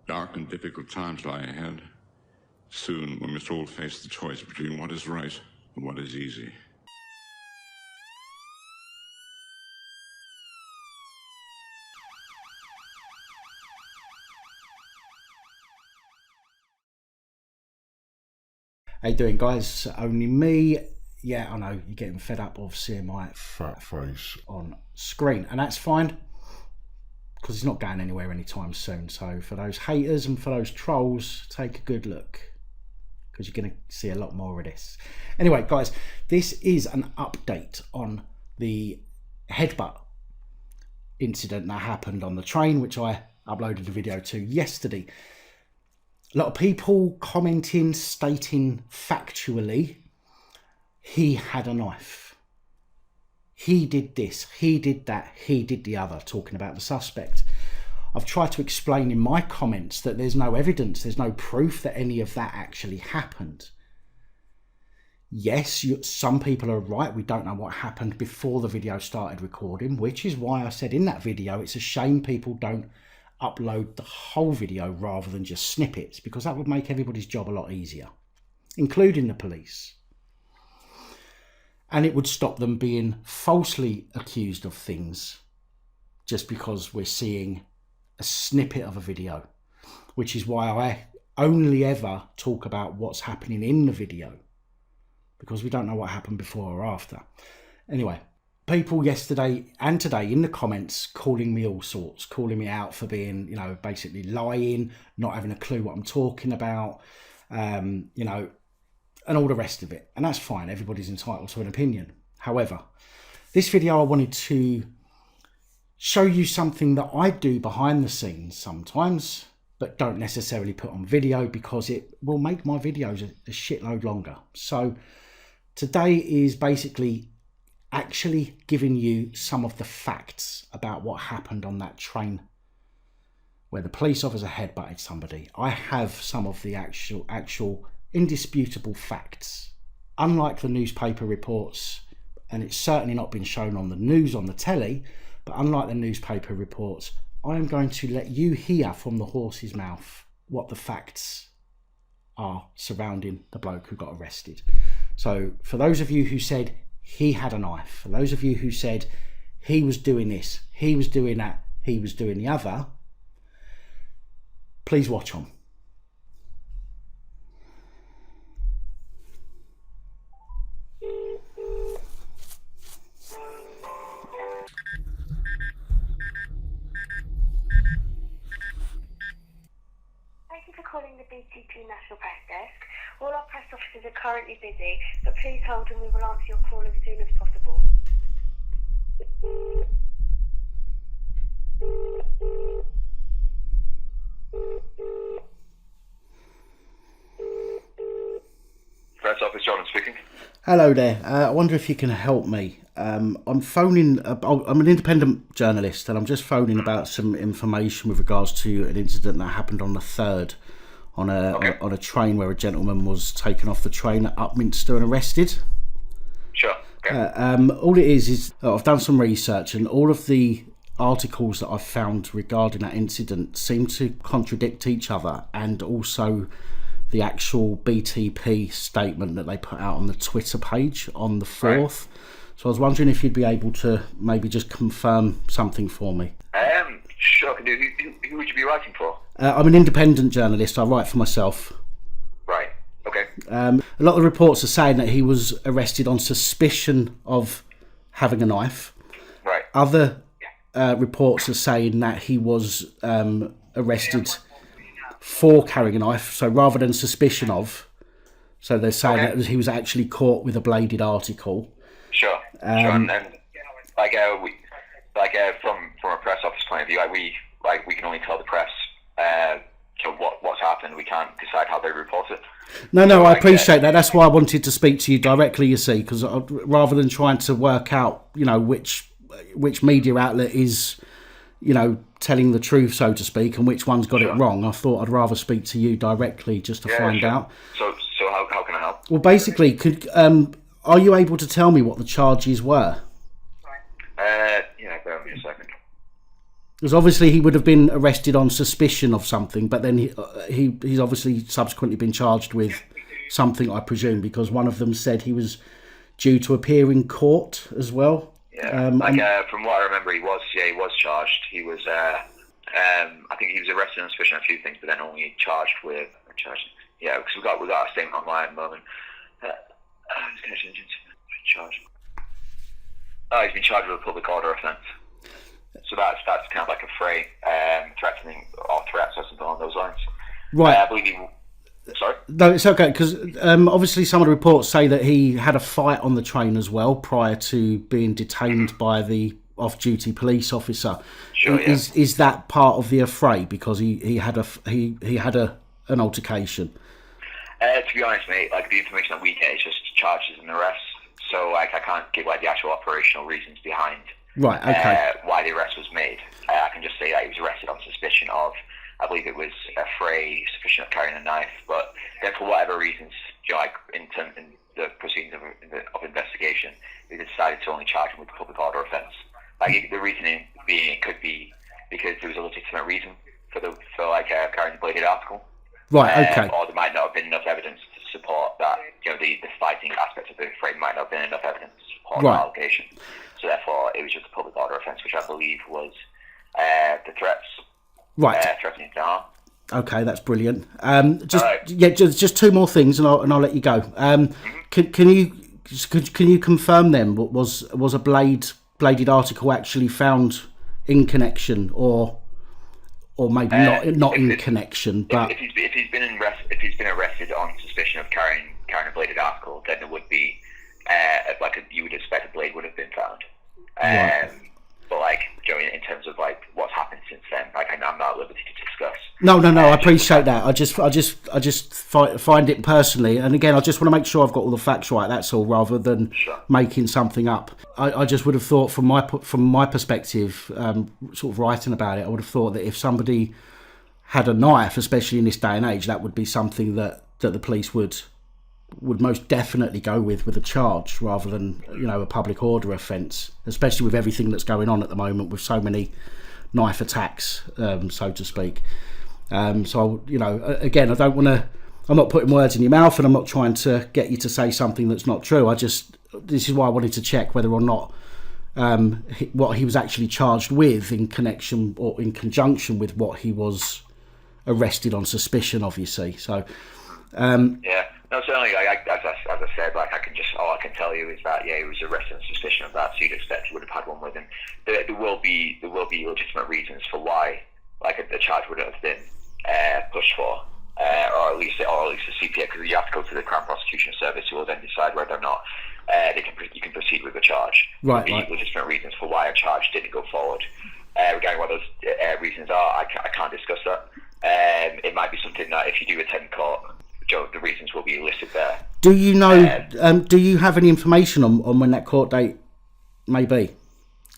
Dark and difficult times lie ahead. Soon we must all face the choice between what is right and what is easy. How you doing, guys? Only me. Yeah, I know, you're getting fed up of seeing my fat face on screen, and that's fine because it's not going anywhere anytime soon. So for those haters and for those trolls, take a good look because you're going to see a lot more of this. Anyway, guys, this is an update on the headbutt incident that happened on the train, which I uploaded a video to yesterday. A lot of people commenting, stating factually, he had a knife. He did this, he did that, he did the other, talking about the suspect. I've tried to explain in my comments that there's no evidence, there's no proof that any of that actually happened. Yes, some people are right, we don't know what happened before the video started recording, which is why I said in that video, it's a shame people don't upload the whole video rather than just snippets, because that would make everybody's job a lot easier, including the police. And it would stop them being falsely accused of things just because we're seeing a snippet of a video, which is why I only ever talk about what's happening in the video, because we don't know what happened before or after. Anyway, people yesterday and today in the comments calling me all sorts, calling me out for being, you know, basically lying, not having a clue what I'm talking about, you know, and all the rest of it. And that's fine, everybody's entitled to an opinion. However, this video I wanted to show you something that I do behind the scenes sometimes, but don't necessarily put on video because it will make my videos a shitload longer. So today is basically actually giving you some of the facts about what happened on that train where the police officer headbutted somebody. I have some of the actual indisputable facts. Unlike the newspaper reports, and it's certainly not been shown on the news on the telly, but unlike the newspaper reports, I am going to let you hear from the horse's mouth what the facts are surrounding the bloke who got arrested. So for those of you who said he had a knife, for those of you who said he was doing this, he was doing that, he was doing the other, please watch on. Thank you for calling the BTP National Press Desk. All our press officers are currently busy, but please hold and we will answer your call as soon as possible. Press office, John speaking. Hello there. I wonder if you can help me. I'm phoning. I'm an independent journalist, and I'm just phoning about some information with regards to an incident that happened on the 3rd on a train where a gentleman was taken off the train at Upminster and arrested. Sure. Okay. All it is I've done some research, and all of the articles that I've found regarding that incident seem to contradict each other, and also the actual BTP statement that they put out on the Twitter page on the 4th. Right. So I was wondering if you'd be able to maybe just confirm something for me. Sure, I can do. Who would you be writing for? I'm an independent journalist. I write for myself. Right. Okay. A lot of the reports are saying that he was arrested on suspicion of having a knife. Right. Other reports are saying that he was arrested for carrying a knife, so rather than suspicion of. So they're saying that he was actually caught with a bladed article. Sure. Sure. And from a press office point of view, we can only tell the press what's happened. We can't decide how they report it. No, I appreciate that. That's why I wanted to speak to you directly, you see, because rather than trying to work out, you know, which media outlet is, you know, telling the truth, so to speak, and which one's got it wrong, I thought I'd rather speak to you directly just to find out. So how can I help? Well, basically, are you able to tell me what the charges were? Yeah, bear with me a second. Because obviously he would have been arrested on suspicion of something, but then he's obviously subsequently been charged with something, I presume, because one of them said he was due to appear in court as well. Yeah, from what I remember, he was charged. He was, I think he was arrested on suspicion of a few things, but then only charged with, yeah, because we got a statement online at the moment. Charged. Oh, he's been charged with a public order offence. So that's kind of like a fray, threatening or threats or something along those lines. Right. I believe he. Sorry? No, it's okay, because obviously some of the reports say that he had a fight on the train as well prior to being detained by the off-duty police officer. Sure, yeah. Is that part of the affray because he had an altercation? To be honest, mate, like the information that we get is just charges and arrests. So like I can't give like the actual operational reasons behind right. Okay. Why the arrest was made. I can just say that he was arrested on suspicion of, I believe it was a fray, suspicion of carrying a knife. But then for whatever reasons, like in the proceedings of investigation, they decided to only charge him with public order offence. Like the reasoning being it could be because there was a legitimate reason for carrying the bladed article. Right. Okay. Or there might not have been enough evidence to support that. The fighting aspect of the fray might not have been enough evidence to support the allegation. So therefore, it was just a public order offence, which I believe was the threats. Right. Threatening to harm. Okay, that's brilliant. Just two more things, and I'll let you go. Can you confirm then? Was a bladed article actually found in connection, or maybe not in connection? But if he's been arrested on suspicion of carrying a bladed article, then there would be you would expect a blade would have been found. Right. But in terms of what's happened since then, I'm not at liberty to discuss. No, I appreciate that. I just find it personally, and again, I just want to make sure I've got all the facts right. That's all, rather than making something up. I just would have thought, from my perspective, sort of writing about it, I would have thought that if somebody had a knife, especially in this day and age, that would be something that the police would most definitely go with a charge rather than a public order offence, especially with everything that's going on at the moment with so many knife attacks, so to speak. So again, I don't want to. I'm not putting words in your mouth, and I'm not trying to get you to say something that's not true. This is why I wanted to check whether or not what he was actually charged with in connection or in conjunction with what he was arrested on suspicion of. You see, so yeah. No, certainly. As I said, all I can tell you is that he was arrested on suspicion of that. So you'd expect he would have had one with him. There will be legitimate reasons for why, the charge would have been pushed for, or at least the CPA, because you have to go to the Crown Prosecution Service, who will then decide whether or not you can proceed with the charge. Right. Legitimate reasons for why a charge didn't go forward. Regarding what those reasons are, I can't discuss that. It might be something that if you do attend court, the reasons will be listed there. Do you know? Do you have any information on when that court date may be?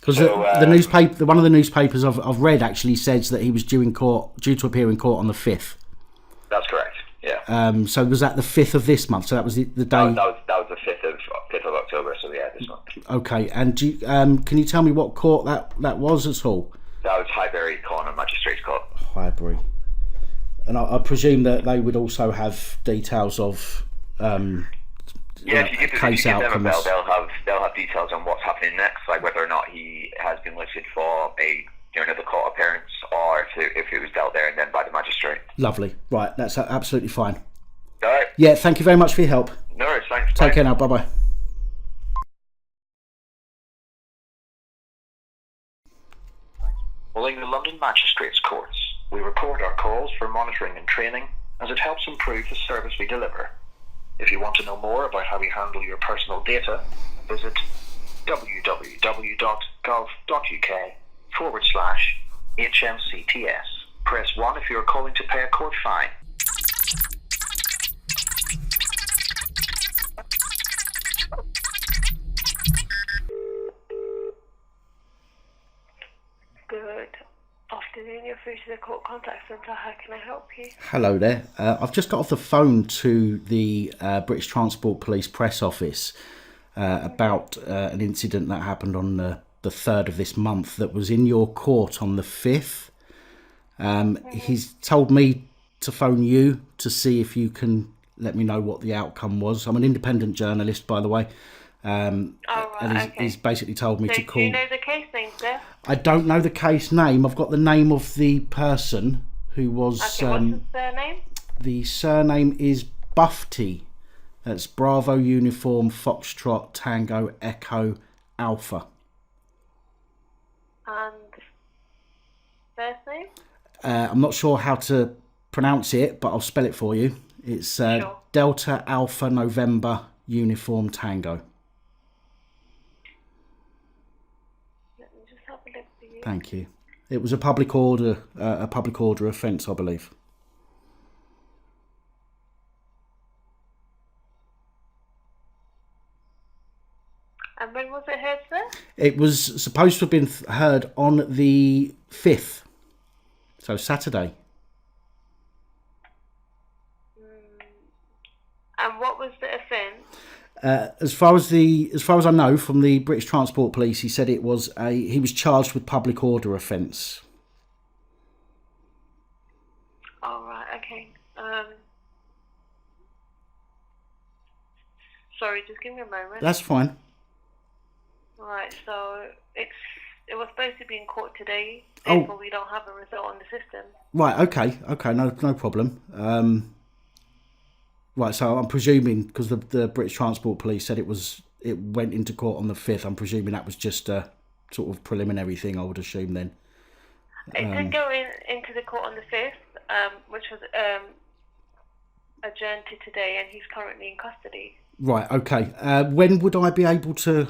Because the newspaper, one of the newspapers I've read actually says that he was due to appear in court on the 5th. That's correct. Yeah. So was that the 5th of this month? So that was the day. That was the 5th of October. So yeah, this month. Okay. And can you tell me what court that was at all? That was Highbury Corner Magistrates Court. Highbury. And I presume that they would also have details of if you give them a bell, they'll have details on what's happening next, like whether or not he has been listed for another court appearance, or if it was dealt there and then by the magistrate. Lovely. Right, that's absolutely fine. All right. Yeah, thank you very much for your help. No worries, thanks. Take care now. Bye bye. Following the London Magistrates Courts, we record our calls for monitoring and training, as it helps improve the service we deliver. If you want to know more about how we handle your personal data, visit www.gov.uk/HMCTS. Press 1 if you are calling to pay a court fine. Good afternoon, you're through to the Court Contact Centre. How can I help you? Hello there. I've just got off the phone to the British Transport Police Press Office about an incident that happened on the the 3rd of this month that was in your court on the 5th. He's told me to phone you to see if you can let me know what the outcome was. I'm an independent journalist, by the way. And he's basically told me to call. Do you know the case name, sir? I don't know the case name. I've got the name of the person who was... Okay, what's the surname? The surname is Bufty. That's Bravo Uniform Foxtrot Tango Echo Alpha. And first name? I'm not sure how to pronounce it, but I'll spell it for you. It's Sure. Delta Alpha November Uniform Tango. Let me just have a look for you. Thank you. It was a public order offence, I believe. And when was it heard, sir? It was supposed to have been heard on the 5th, so Saturday. And what was the offence? As far as I know from the British Transport Police, he said he was charged with public order offence. All right, okay. Sorry, just give me a moment. That's fine. Right, so it was supposed to be in court today. Oh. Therefore, we don't have a result on the system. Right. Okay. No problem. Right, so I'm presuming, because the British Transport Police said it went into court on the 5th, I'm presuming that was just a sort of preliminary thing, I would assume then. It did go into the court on the 5th, which was adjourned to today, and he's currently in custody. Right, okay. When would I be able to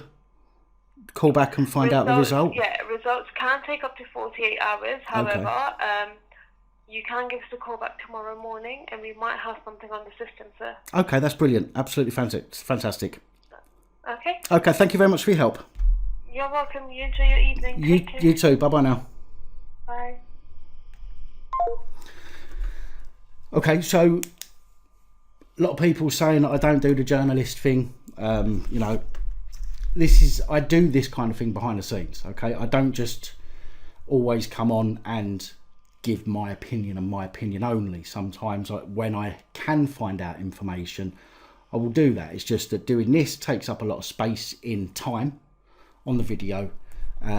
call back and find out the result? Yeah, results can take up to 48 hours. However, you can give us a call back tomorrow morning, and we might have something on the system, sir. Okay, that's brilliant. Absolutely fantastic. Okay. Okay, thank you very much for your help. You're welcome. You enjoy your evening. Take care. You too. Bye-bye now. Bye. Okay, so a lot of people saying that I don't do the journalist thing. You know, I do this kind of thing behind the scenes, okay? I don't just always come on and give my opinion and my opinion only. Sometimes when I can find out information, I will do that. It's just that doing this takes up a lot of space in time on the video.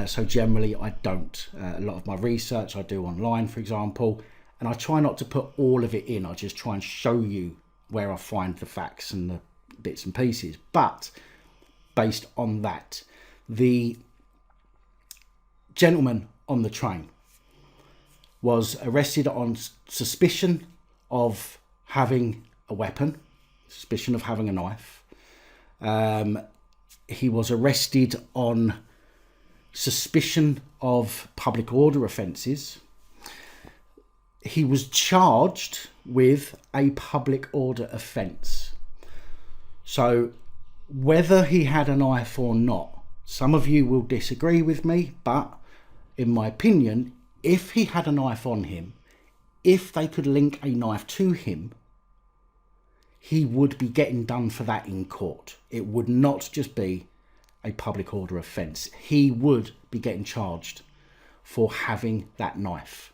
So generally I don't. A lot of my research I do online, for example, and I try not to put all of it in. I just try and show you where I find the facts and the bits and pieces. But based on that, the gentleman on the train was arrested on suspicion of having a weapon, suspicion of having a knife. He was arrested on suspicion of public order offences. He was charged with a public order offence. So whether he had a knife or not, some of you will disagree with me, but in my opinion, if he had a knife on him, if they could link a knife to him, he would be getting done for that in court. It would not just be a public order offence. He would be getting charged for having that knife.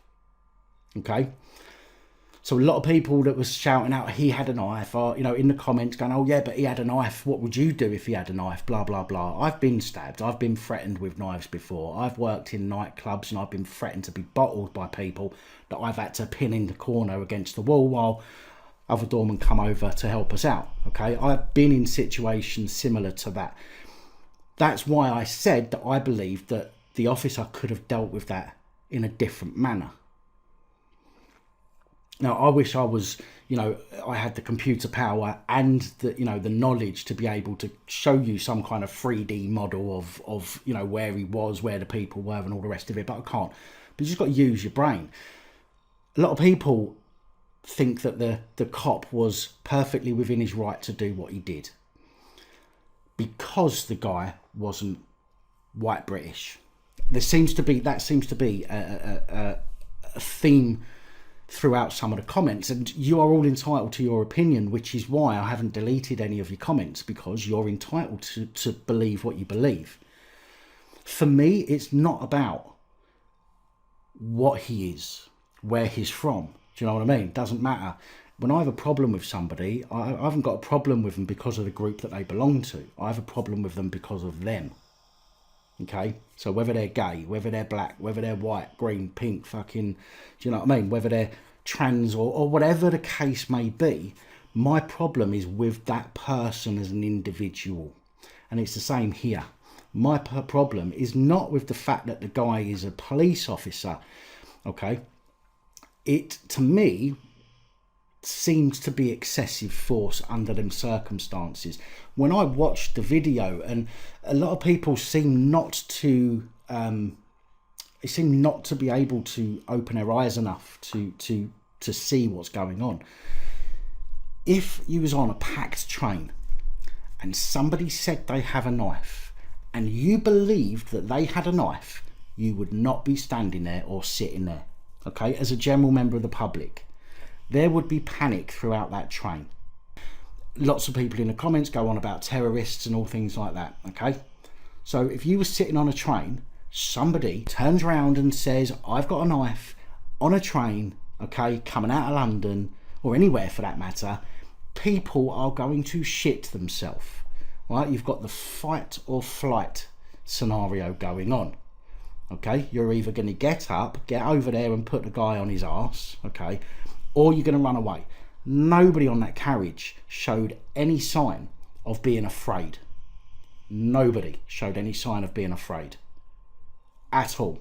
Okay? So a lot of people that was shouting out he had a knife are, you know, in the comments going, oh yeah, but he had a knife. What would you do if he had a knife? Blah, blah, blah. I've been stabbed. I've been threatened with knives before. I've worked in nightclubs and I've been threatened to be bottled by people that I've had to pin in the corner against the wall while other doormen come over to help us out. Okay? I've been in situations similar to that. That's why I said that I believe that the officer could have dealt with that in a different manner. Now, I wish I was, you know, I had the computer power and the, you know, the knowledge to be able to show you some kind of 3D model of, you know, where he was, where the people were and all the rest of it, but I can't. But you just got to use your brain. A lot of people think that the cop was perfectly within his right to do what he did because the guy wasn't white British. That seems to be a theme throughout some of the comments, and you are all entitled to your opinion, which is why I haven't deleted any of your comments, because you're entitled to believe what you believe. For me, it's not about what he is, where he's from. Do you know what I mean? It doesn't matter. When I have a problem with somebody, I haven't got a problem with them because of the group that they belong to. I have a problem with them because of them. Okay? So whether they're gay, whether they're black, whether they're white, green, pink, fucking, do you know what I mean? Whether they're trans or whatever the case may be, my problem is with that person as an individual. And it's the same here. My problem is not with the fact that the guy is a police officer. Okay? It, to me, seems to be excessive force under them circumstances. When I watched the video, and a lot of people seem not to be able to open their eyes enough to see what's going on. If you was on a packed train and somebody said they have a knife and you believed that they had a knife, you would not be standing there or sitting there. Okay, as a general member of the public, there would be panic throughout that train. Lots of people in the comments go on about terrorists and all things like that. Okay, so if you were sitting on a train, somebody turns around and says, I've got a knife on a train, okay, coming out of London or anywhere for that matter, people are going to shit themselves. Right, you've got the fight or flight scenario going on. Okay, you're either going to get up, get over there and put the guy on his arse, okay, or you're going to run away. Nobody on that carriage showed any sign of being afraid. Nobody showed any sign of being afraid at all.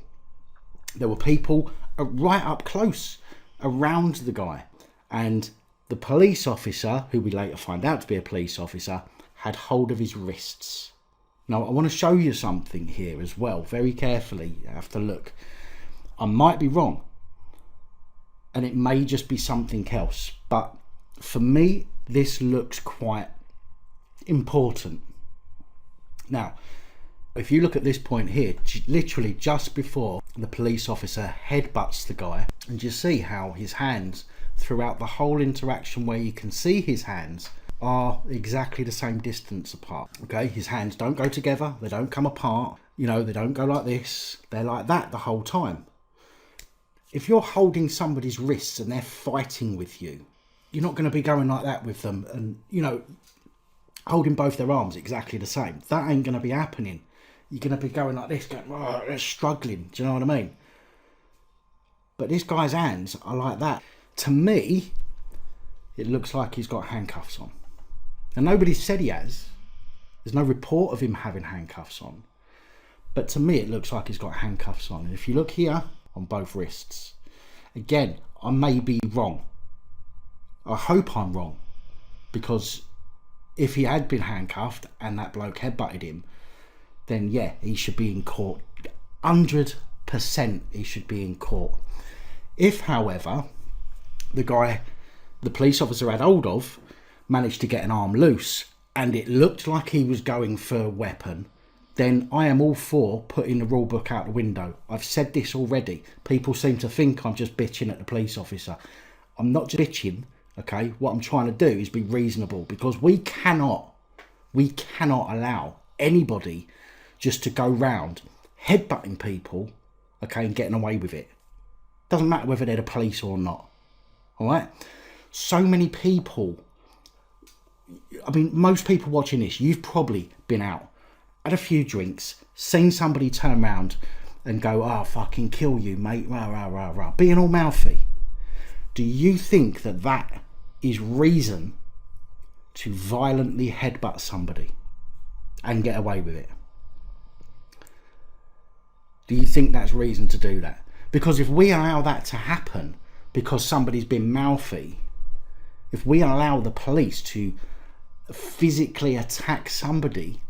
There were people right up close around the guy, and the police officer, who we later find out to be a police officer, had hold of his wrists. Now, I want to show you something here as well, very carefully. You have to look. I might be wrong, and it may just be something else, but for me, this looks quite important. Now, if you look at this point here, literally just before the police officer headbutts the guy, and you see how his hands, throughout the whole interaction where you can see his hands, are exactly the same distance apart. Okay, his hands don't go together, they don't come apart, you know, they don't go like this, they're like that the whole time. If you're holding somebody's wrists and they're fighting with you, you're not going to be going like that with them and, you know, holding both their arms exactly the same. That ain't going to be happening. You're going to be going like this, going, oh, they're struggling, do you know what I mean? But this guy's hands are like that. To me, it looks like he's got handcuffs on. And nobody said he has. There's no report of him having handcuffs on. But to me, it looks like he's got handcuffs on. And if you look here, on both wrists. Again, I may be wrong. I hope I'm wrong. Because if he had been handcuffed and that bloke headbutted him, then yeah, he should be in court. 100% he should be in court. If, however, the police officer had hold of managed to get an arm loose and it looked like he was going for a weapon, then I am all for putting the rule book out the window. I've said this already. People seem to think I'm just bitching at the police officer. I'm not just bitching, okay? What I'm trying to do is be reasonable, because we cannot allow anybody just to go round headbutting people, okay, and getting away with it. Doesn't matter whether they're the police or not, all right? So many people, I mean, most people watching this, you've probably been out, had a few drinks, seen somebody turn around and go, oh, fucking kill you, mate, rah, rah, rah, rah, being all mouthy. Do you think that that is reason to violently headbutt somebody and get away with it? Do you think that's reason to do that? Because if we allow that to happen because somebody's been mouthy, if we allow the police to physically attack somebody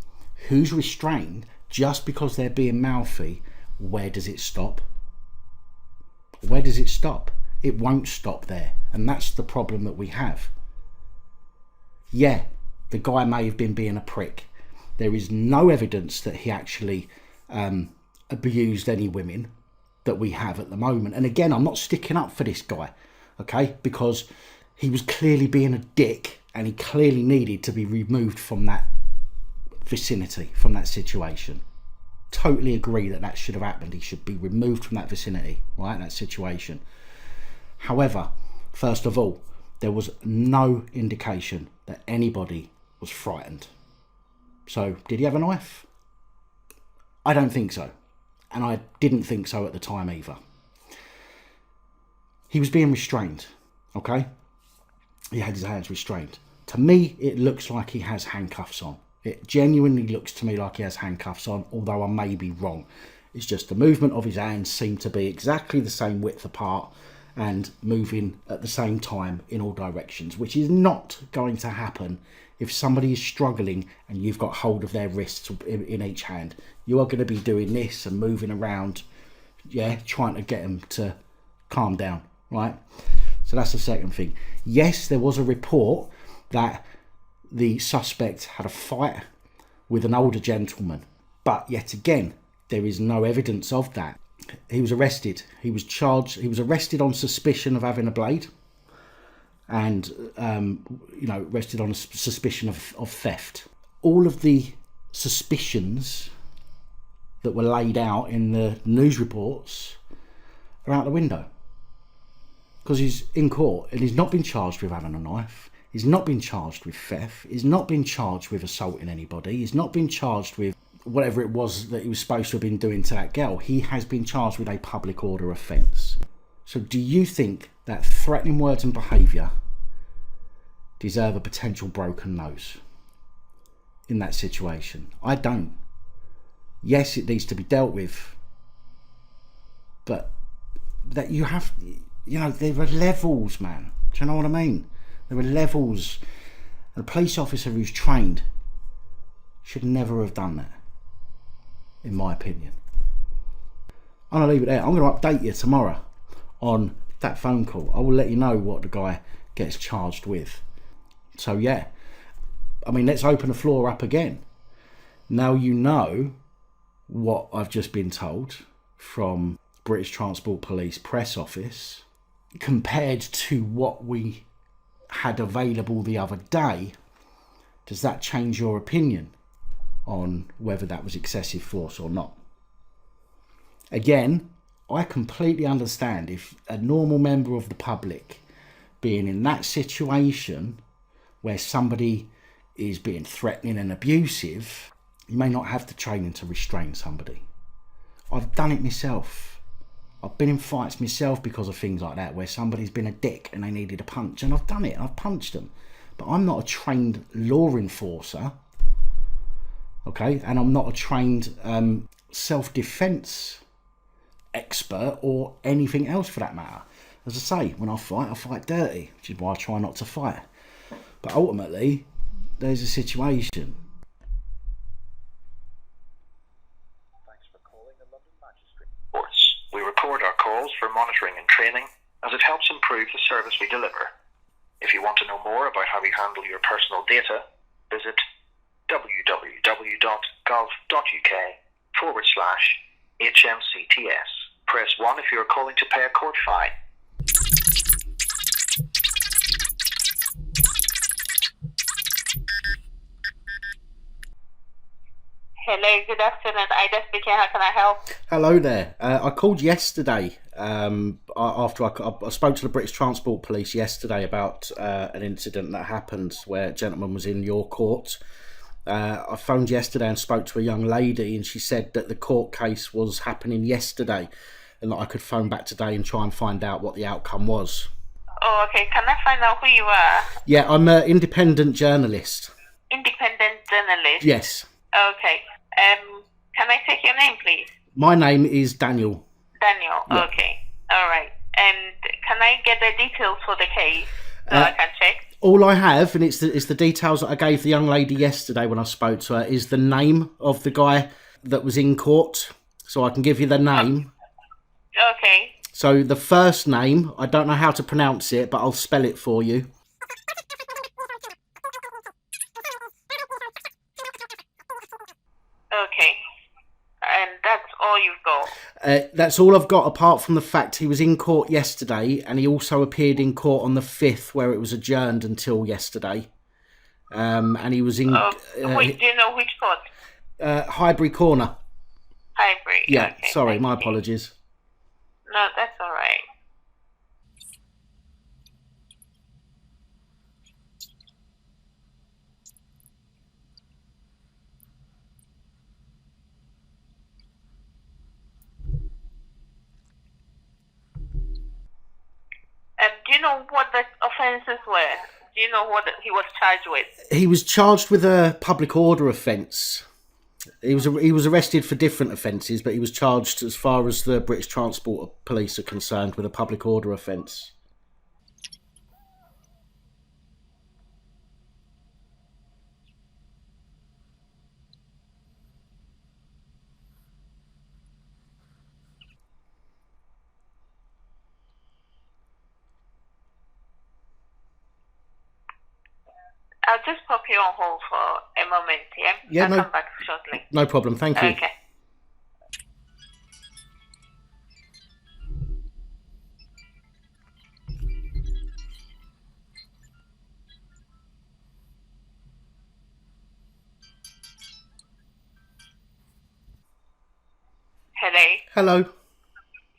who's restrained just because they're being mouthy, where does it stop? Where does it stop? It won't stop there. And that's the problem that we have. Yeah, the guy may have been being a prick. There is no evidence that he actually abused any women that we have at the moment. And again, I'm not sticking up for this guy, okay? Because he was clearly being a dick and he clearly needed to be removed from that vicinity, from that situation. totally agree that that should have happened. He should be removed from that vicinity, right, that situation. However, first of all, there was no indication that anybody was frightened. So, did he have a knife? I don't think so. And I didn't think so at the time either. He was being restrained, okay? He had his hands restrained. To me, it looks like he has handcuffs on. It genuinely looks to me like he has handcuffs on, although I may be wrong. It's just the movement of his hands seem to be exactly the same width apart and moving at the same time in all directions, which is not going to happen if somebody is struggling and you've got hold of their wrists in each hand. You are going to be doing this and moving around, yeah, trying to get them to calm down, right? So that's the second thing. Yes, there was a report that the suspect had a fight with an older gentleman, but yet again, there is no evidence of that. He was arrested. He was charged. He was arrested on suspicion of having a blade, and arrested on a suspicion of theft. All of the suspicions that were laid out in the news reports are out the window, because he's in court and he's not been charged with having a knife. He's not been charged with theft. He's not been charged with assaulting anybody. He's not been charged with whatever it was that he was supposed to have been doing to that girl. He has been charged with a public order offence. So do you think that threatening words and behaviour deserve a potential broken nose in that situation? I don't. Yes, it needs to be dealt with, but that you have, there are levels, man. Do you know what I mean? There are levels. A police officer who's trained should never have done that, in my opinion. I'm going to leave it there. I'm going to update you tomorrow on that phone call. I will let you know what the guy gets charged with. So yeah, I mean, let's open the floor up again. Now you know what I've just been told from British Transport Police press office compared to what we had available the other day. Does that change your opinion on whether that was excessive force or not? Again, I completely understand if a normal member of the public being in that situation where somebody is being threatening and abusive, you may not have the training to restrain somebody. I've done it myself. I've been in fights myself because of things like that, where somebody's been a dick and they needed a punch, and I've done it, I've punched them. But I'm not a trained law enforcer, okay? And I'm not a trained self-defense expert or anything else for that matter. As I say, when I fight dirty, which is why I try not to fight. But ultimately, there's a situation. Thanks for calling the London Magistrate Courts. We record our calls for monitoring and training, as it helps improve the service we deliver. If you want to know more about how we handle your personal data, visit www.gov.uk/HMCTS. Press 1 if you are calling to pay a court fine. Hello, good afternoon. Ida speaking. How can I help? Hello there. I called yesterday after I spoke to the British Transport Police yesterday about an incident that happened where a gentleman was in your court. I phoned yesterday and spoke to a young lady, and she said that the court case was happening yesterday and that I could phone back today and try and find out what the outcome was. Oh, okay. Can I find out who you are? Yeah, I'm an independent journalist. Independent journalist? Yes. Okay. Can I take your name, please? My name is Daniel. Daniel, Yeah. Okay. All right. And can I get the details for the case so I can check? All I have, and it's the details that I gave the young lady yesterday when I spoke to her, is the name of the guy that was in court. So I can give you the name. Okay. So the first name, I don't know how to pronounce it, but I'll spell it for you. Okay. And that's all you've got? That's all I've got, apart from the fact he was in court yesterday, and he also appeared in court on the 5th, where it was adjourned until yesterday. And he was in... Wait, do you know which court? Highbury Corner. Hybrid. Yeah, Okay, sorry, thank my you. apologies. No, that's all right. Do you know what the offences were? Do you know what he was charged with? He was charged with a public order offence. He was arrested for different offences, but he was charged, as far as the British Transport Police are concerned, with a public order offence. I'll just pop you on hold for a moment, yeah? Yeah, I'll no- come back shortly. No problem, thank you. Okay. Hello? Hello.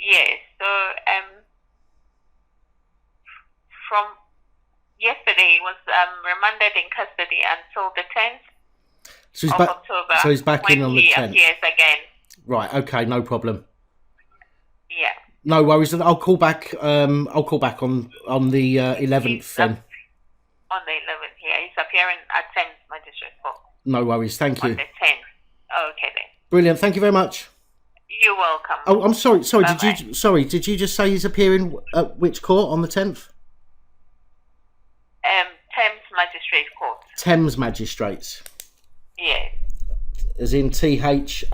Yes, so from yesterday he was remanded in custody until the 10th So he's of back. October. So he's back in when on the he 10th. appears again. Right. Okay. No problem. Yeah. No worries. I'll call back. I'll call back on the 11th then. On the 11th, yeah. He's appearing at 10th Magistrate Court. No worries. Thank On you. the 10th. Okay then. Brilliant. Thank you very much. You're welcome. Oh, I'm sorry. Sorry. Bye-bye. Did you just say he's appearing at which court on the 10th? Thames Magistrate Court. Thames Magistrates. Yes. As in THAMES.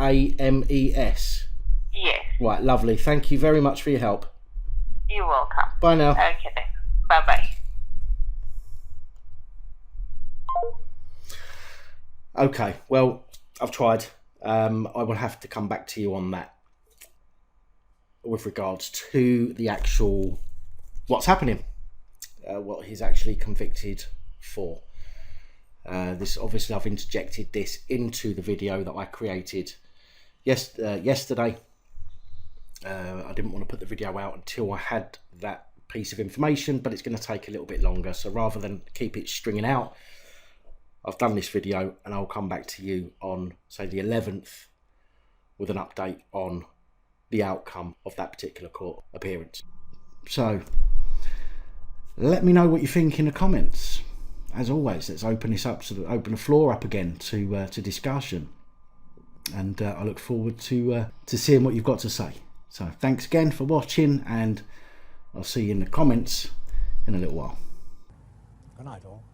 Yes. Right. Lovely. Thank you very much for your help. You're welcome. Bye now. Okay then. Bye-bye. Okay. Well, I've tried. I will have to come back to you on that with regards to the actual what's happening, what he's actually convicted for. This obviously I've interjected this into the video that I created yesterday. I didn't want to put the video out until I had that piece of information, but it's going to take a little bit longer. So rather than keep it stringing out, I've done this video and I'll come back to you on, say, the 11th with an update on the outcome of that particular court appearance. So let me know what you think in the comments. As always, let's open this up, open the floor up again to discussion. And I look forward to seeing what you've got to say. So thanks again for watching, and I'll see you in the comments in a little while. Good night all.